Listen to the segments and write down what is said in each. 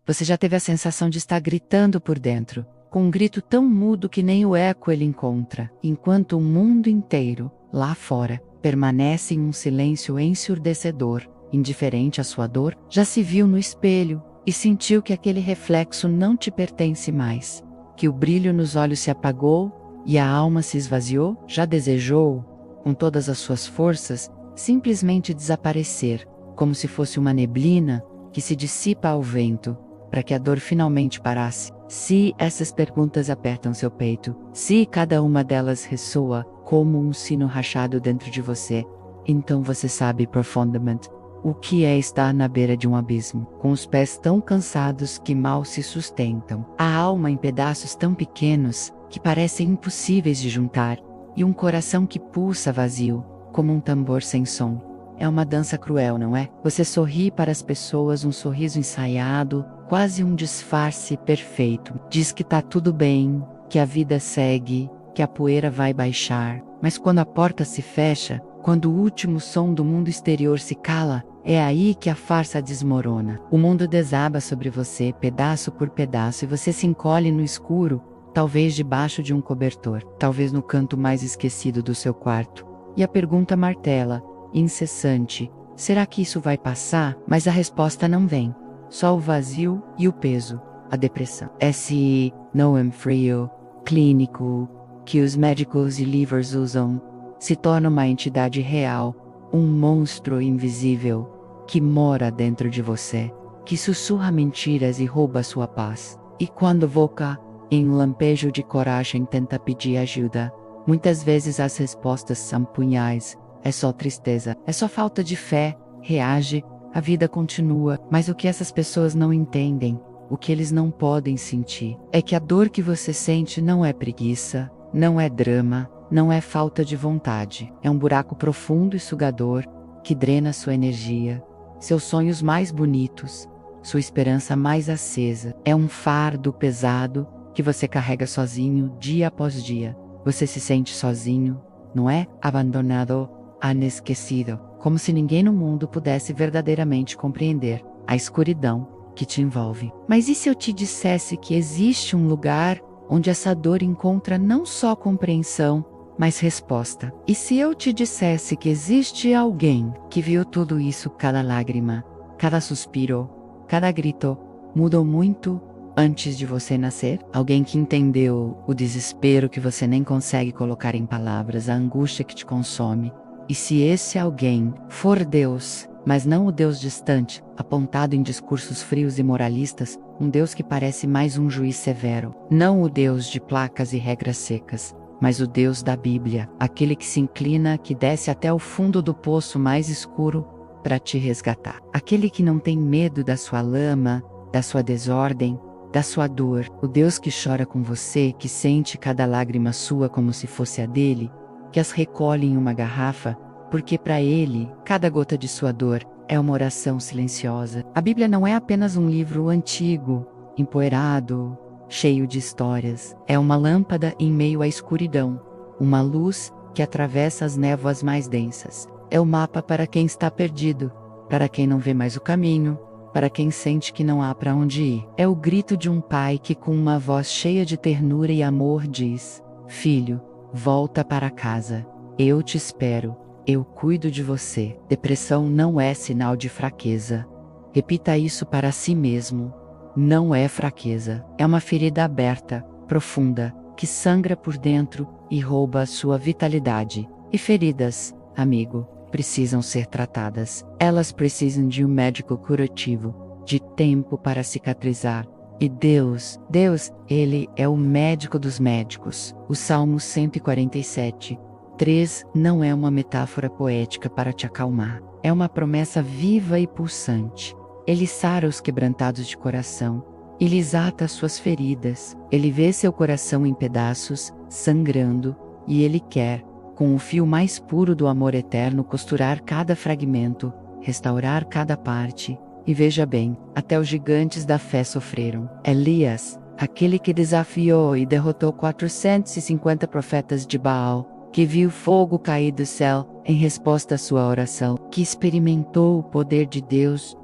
Você já teve a sensação de estar gritando por dentro, com um grito tão mudo que nem o eco ele encontra, enquanto o mundo inteiro, lá fora, permanece em um silêncio ensurdecedor, indiferente à sua dor? Já se viu no espelho e sentiu que aquele reflexo não te pertence mais, que o brilho nos olhos se apagou e a alma se esvaziou? Já desejou, com todas as suas forças, simplesmente desaparecer, como se fosse uma neblina que se dissipa ao vento, para que a dor finalmente parasse? Se essas perguntas apertam seu peito, se cada uma delas ressoa como um sino rachado dentro de você, então você sabe profundamente o que é estar na beira de um abismo, com os pés tão cansados que mal se sustentam, a alma em pedaços tão pequenos que parecem impossíveis de juntar, e um coração que pulsa vazio, como um tambor sem som. É uma dança cruel, não é? Você sorri para as pessoas, um sorriso ensaiado, quase um disfarce perfeito. Diz que tá tudo bem, que a vida segue, que a poeira vai baixar. Mas quando a porta se fecha, quando o último som do mundo exterior se cala, é aí que a farsa desmorona. O mundo desaba sobre você, pedaço por pedaço, e você se encolhe no escuro, talvez debaixo de um cobertor, talvez no canto mais esquecido do seu quarto. E a pergunta martela, incessante: será que isso vai passar? Mas a resposta não vem. Só o vazio e o peso, a depressão. Esse não frio, clínico, que os médicos e livros usam, se torna uma entidade real, um monstro invisível, que mora dentro de você, que sussurra mentiras e rouba sua paz. E quando Voca, em um lampejo de coragem, tenta pedir ajuda, muitas vezes as respostas são punhais. É só tristeza, é só falta de fé. Reage, a vida continua. Mas o que essas pessoas não entendem, o que eles não podem sentir, é que a dor que você sente não é preguiça, não é drama, não é falta de vontade. É um buraco profundo e sugador, que drena sua energia, seus sonhos mais bonitos, sua esperança mais acesa. É um fardo pesado, que você carrega sozinho, dia após dia. Você se sente sozinho, não é? Abandonado, esquecido, como se ninguém no mundo pudesse verdadeiramente compreender a escuridão que te envolve. Mas e se eu te dissesse que existe um lugar onde essa dor encontra não só compreensão, mas resposta? E se eu te dissesse que existe alguém que viu tudo isso, cada lágrima, cada suspiro, cada grito, mudou muito antes de você nascer? Alguém que entendeu o desespero que você nem consegue colocar em palavras, a angústia que te consome. E se esse alguém for Deus, mas não o Deus distante, apontado em discursos frios e moralistas, um Deus que parece mais um juiz severo, não o Deus de placas e regras secas, mas o Deus da Bíblia, aquele que se inclina, que desce até o fundo do poço mais escuro para te resgatar, aquele que não tem medo da sua lama, da sua desordem, da sua dor, o Deus que chora com você, que sente cada lágrima sua como se fosse a dele, que as recolhe em uma garrafa, porque para ele, cada gota de sua dor é uma oração silenciosa. A Bíblia não é apenas um livro antigo, empoeirado, cheio de histórias. É uma lâmpada em meio à escuridão, uma luz que atravessa as névoas mais densas. É o mapa para quem está perdido, para quem não vê mais o caminho, para quem sente que não há para onde ir. É o grito de um pai que, com uma voz cheia de ternura e amor, diz: filho, volta para casa. Eu te espero. Eu cuido de você. Depressão não é sinal de fraqueza. Repita isso para si mesmo. Não é fraqueza. É uma ferida aberta, profunda, que sangra por dentro e rouba a sua vitalidade. E feridas, amigo, precisam ser tratadas. Elas precisam de um médico curativo, de tempo para cicatrizar. E Deus, Ele é o médico dos médicos. O Salmo 147:3 não é uma metáfora poética para te acalmar. É uma promessa viva e pulsante. Ele sara os quebrantados de coração. Ele ata as suas feridas. Ele vê seu coração em pedaços, sangrando, e Ele quer, com o fio mais puro do amor eterno, costurar cada fragmento, restaurar cada parte. E veja bem, até os gigantes da fé sofreram. Elias, aquele que desafiou e derrotou 450 profetas de Baal, que viu fogo cair do céu em resposta à sua oração, que experimentou o poder de Deus,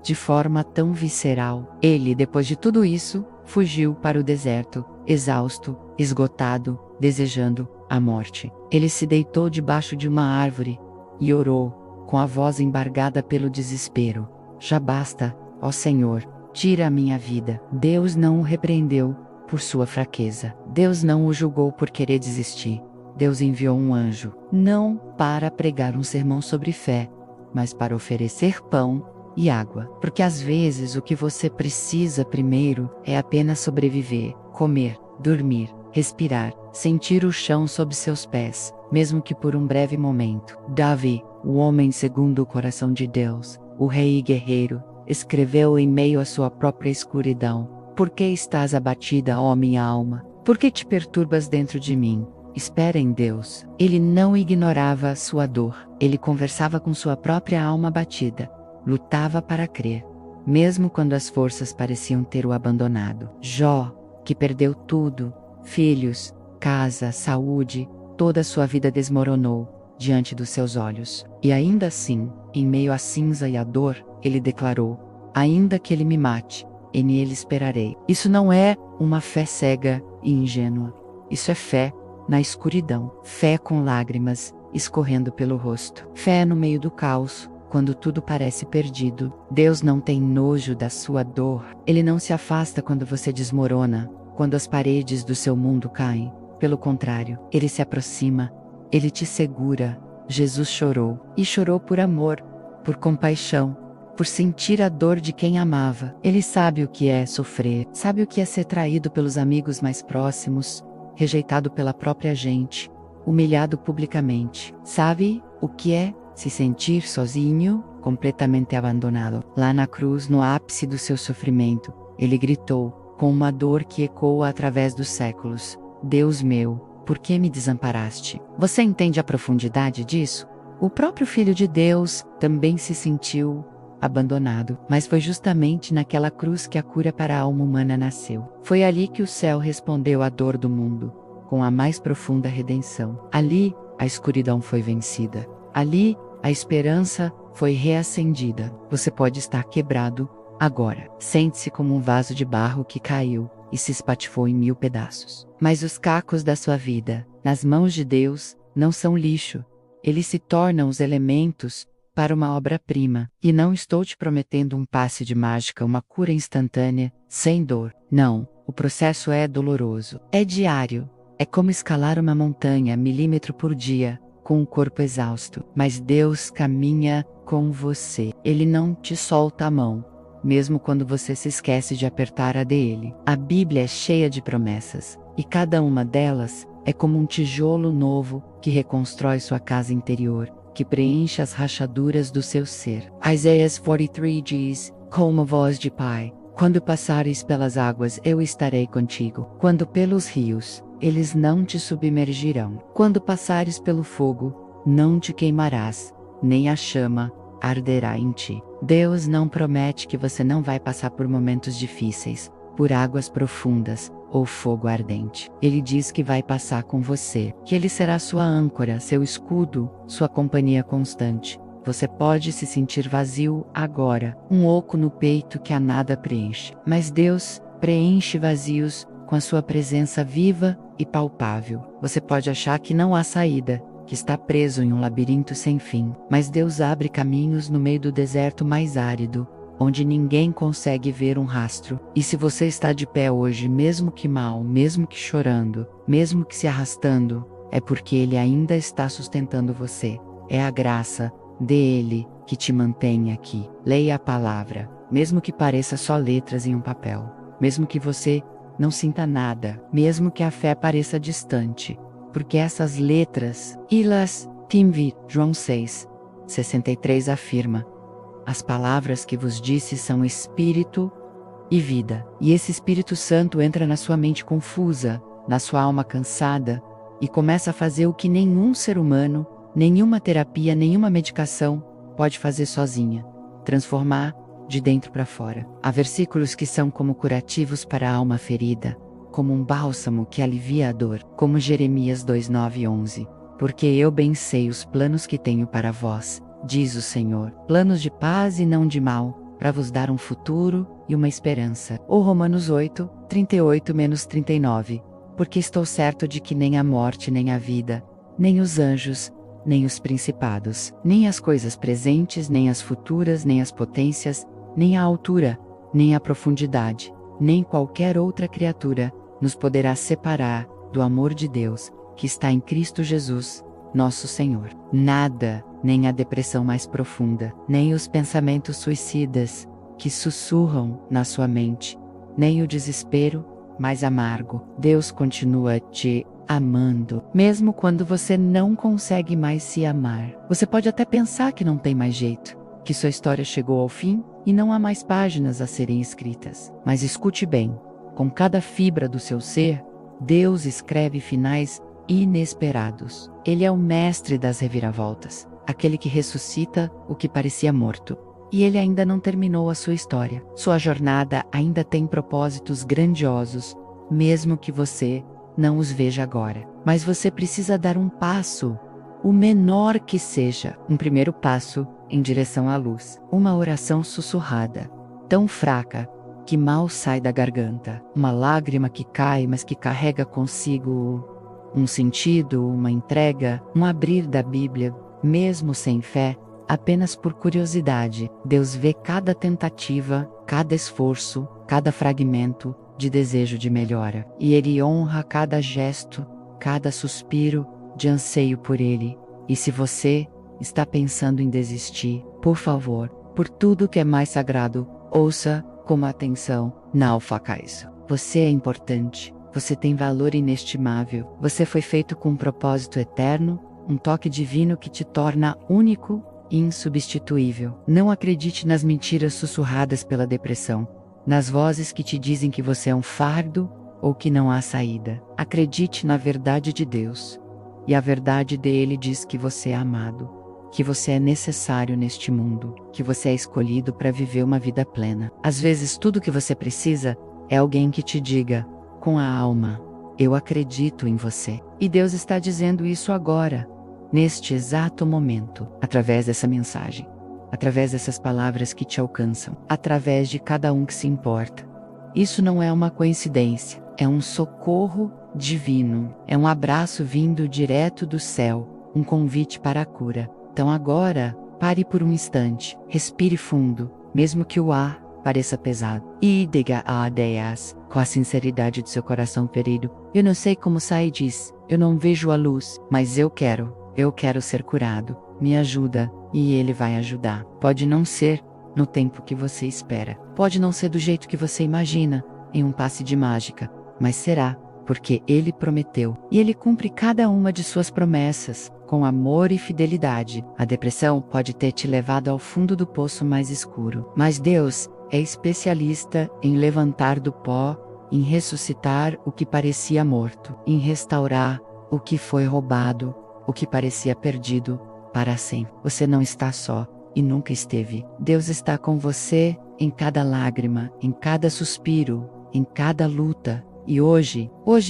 de forma tão visceral. Ele, depois de tudo isso, fugiu para o deserto, exausto, esgotado, desejando a morte. Ele se deitou debaixo de uma árvore e orou, com a voz embargada pelo desespero: já basta, ó Senhor, tira a minha vida. Deus não o repreendeu por sua fraqueza. Deus não o julgou por querer desistir. Deus enviou um anjo, não para pregar um sermão sobre fé, mas para oferecer pão e água. Porque às vezes o que você precisa primeiro é apenas sobreviver, comer, dormir, respirar, sentir o chão sob seus pés, mesmo que por um breve momento. Davi, o homem segundo o coração de Deus, o rei e guerreiro, escreveu em meio à sua própria escuridão: por que estás abatida, ó minha alma? Por que te perturbas dentro de mim? Espera em Deus. Ele não ignorava sua dor. Ele conversava com sua própria alma abatida. Lutava para crer, mesmo quando as forças pareciam ter o abandonado. Jó, que perdeu tudo, filhos, casa, saúde, toda a sua vida desmoronou diante dos seus olhos. E ainda assim, em meio à cinza e à dor, ele declarou: ainda que ele me mate, nele esperarei. Isso não é uma fé cega e ingênua. Isso é fé na escuridão. Fé com lágrimas escorrendo pelo rosto. Fé no meio do caos, quando tudo parece perdido. Deus não tem nojo da sua dor. Ele não se afasta quando você desmorona, quando as paredes do seu mundo caem. Pelo contrário, ele se aproxima, ele te segura. Jesus chorou, e chorou por amor, por compaixão, por sentir a dor de quem amava. Ele sabe o que é sofrer, sabe o que é ser traído pelos amigos mais próximos, rejeitado pela própria gente, humilhado publicamente. Sabe o que é se sentir sozinho, completamente abandonado. Lá na cruz, no ápice do seu sofrimento, ele gritou, com uma dor que ecoa através dos séculos: Deus meu, por que me desamparaste? Você entende a profundidade disso? O próprio Filho de Deus também se sentiu abandonado, mas foi justamente naquela cruz que a cura para a alma humana nasceu. Foi ali que o céu respondeu à dor do mundo, com a mais profunda redenção. Ali, a escuridão foi vencida. Ali, a esperança foi reacendida. Você pode estar quebrado agora. Sente-se como um vaso de barro que caiu e se espatifou em 1000 pedaços. Mas os cacos da sua vida, nas mãos de Deus, não são lixo. Eles se tornam os elementos para uma obra-prima. E não estou te prometendo um passe de mágica, uma cura instantânea, sem dor. Não, o processo é doloroso. É diário. É como escalar uma montanha milímetro por dia, com o corpo exausto. Mas Deus caminha com você. Ele não te solta a mão, mesmo quando você se esquece de apertar a dele. A Bíblia é cheia de promessas, e cada uma delas é como um tijolo novo que reconstrói sua casa interior, que preenche as rachaduras do seu ser. Isaías 43 diz, com uma voz de pai: quando passares pelas águas, eu estarei contigo. Quando pelos rios, eles não te submergirão. Quando passares pelo fogo, não te queimarás, nem a chama arderá em ti. Deus não promete que você não vai passar por momentos difíceis, por águas profundas, ou fogo ardente. Ele diz que vai passar com você, que ele será sua âncora, seu escudo, sua companhia constante. Você pode se sentir vazio agora, um oco no peito que a nada preenche. Mas Deus preenche vazios com a sua presença viva e palpável. Você pode achar que não há saída, que está preso em um labirinto sem fim. Mas Deus abre caminhos no meio do deserto mais árido, onde ninguém consegue ver um rastro. E se você está de pé hoje, mesmo que mal, mesmo que chorando, mesmo que se arrastando, é porque Ele ainda está sustentando você. É a graça dele que te mantém aqui. Leia a palavra, mesmo que pareça só letras em um papel. Mesmo que você não sinta nada, mesmo que a fé pareça distante. Porque essas letras, Ilas, Timvi, João 6:63 afirma: as palavras que vos disse são espírito e vida. E esse Espírito Santo entra na sua mente confusa, na sua alma cansada, e começa a fazer o que nenhum ser humano, nenhuma terapia, nenhuma medicação pode fazer sozinha: transformar de dentro para fora. Há versículos que são como curativos para a alma ferida, como um bálsamo que alivia a dor, como Jeremias 2:9-11. Porque eu bem sei os planos que tenho para vós, diz o Senhor, planos de paz e não de mal, para vos dar um futuro e uma esperança. Ou Romanos 8, 38-39. Porque estou certo de que nem a morte nem a vida, nem os anjos, nem os principados, nem as coisas presentes, nem as futuras, nem as potências, nem a altura, nem a profundidade, nem qualquer outra criatura, nos poderá separar do amor de Deus, que está em Cristo Jesus, nosso Senhor. Nada, nem a depressão mais profunda, nem os pensamentos suicidas, que sussurram na sua mente, nem o desespero mais amargo. Deus continua te amando, mesmo quando você não consegue mais se amar. Você pode até pensar que não tem mais jeito, que sua história chegou ao fim e não há mais páginas a serem escritas. Mas escute bem, com cada fibra do seu ser, Deus escreve finais inesperados. Ele é o mestre das reviravoltas, aquele que ressuscita o que parecia morto. E ele ainda não terminou a sua história. Sua jornada ainda tem propósitos grandiosos, mesmo que você não os veja agora. Mas você precisa dar um passo, o menor que seja, um primeiro passo em direção à luz. Uma oração sussurrada, tão fraca que mal sai da garganta. Uma lágrima que cai, mas que carrega consigo um sentido, uma entrega, um abrir da Bíblia, mesmo sem fé, apenas por curiosidade. Deus vê cada tentativa, cada esforço, cada fragmento de desejo de melhora. E Ele honra cada gesto, cada suspiro de anseio por Ele. E se você está pensando em desistir, por favor, por tudo que é mais sagrado, ouça com atenção, não faça isso. Você é importante, você tem valor inestimável, você foi feito com um propósito eterno, um toque divino que te torna único e insubstituível. Não acredite nas mentiras sussurradas pela depressão, nas vozes que te dizem que você é um fardo ou que não há saída. Acredite na verdade de Deus. E a verdade dele diz que você é amado, que você é necessário neste mundo, que você é escolhido para viver uma vida plena. Às vezes tudo que você precisa é alguém que te diga, com a alma, eu acredito em você. E Deus está dizendo isso agora, neste exato momento, através dessa mensagem, através dessas palavras que te alcançam, através de cada um que se importa. Isso não é uma coincidência, é um socorro divino, é um abraço vindo direto do céu, um convite para a cura. Então agora, pare por um instante, respire fundo, mesmo que o ar pareça pesado, e diga a Deus, com a sinceridade do seu coração ferido, eu não sei como sair disso, eu não vejo a luz, mas eu quero ser curado, me ajuda, e Ele vai ajudar. Pode não ser no tempo que você espera, pode não ser do jeito que você imagina, em um passe de mágica, mas será, porque Ele prometeu, e Ele cumpre cada uma de suas promessas, com amor e fidelidade. A depressão pode ter te levado ao fundo do poço mais escuro, mas Deus é especialista em levantar do pó, em ressuscitar o que parecia morto, em restaurar o que foi roubado, o que parecia perdido, para sempre. Você não está só, e nunca esteve. Deus está com você em cada lágrima, em cada suspiro, em cada luta. E hoje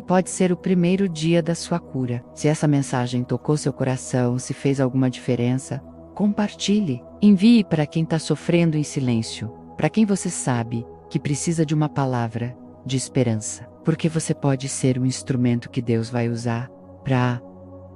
pode ser o primeiro dia da sua cura. Se essa mensagem tocou seu coração, se fez alguma diferença, compartilhe. Envie para quem está sofrendo em silêncio, para quem você sabe que precisa de uma palavra de esperança. Porque você pode ser um instrumento que Deus vai usar para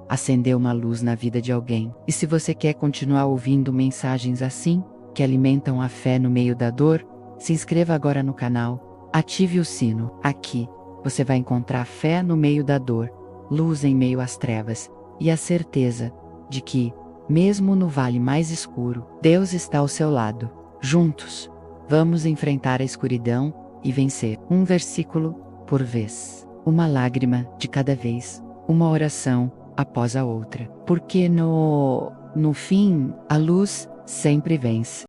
acender uma luz na vida de alguém. E se você quer continuar ouvindo mensagens assim, que alimentam a fé no meio da dor, se inscreva agora no canal, ative o sino. Aqui você vai encontrar fé no meio da dor, luz em meio às trevas, e a certeza de que, mesmo no vale mais escuro, Deus está ao seu lado. Juntos, vamos enfrentar a escuridão e vencer. Um versículo por vez, uma lágrima de cada vez, uma oração após a outra. Porque no fim, a luz sempre vence.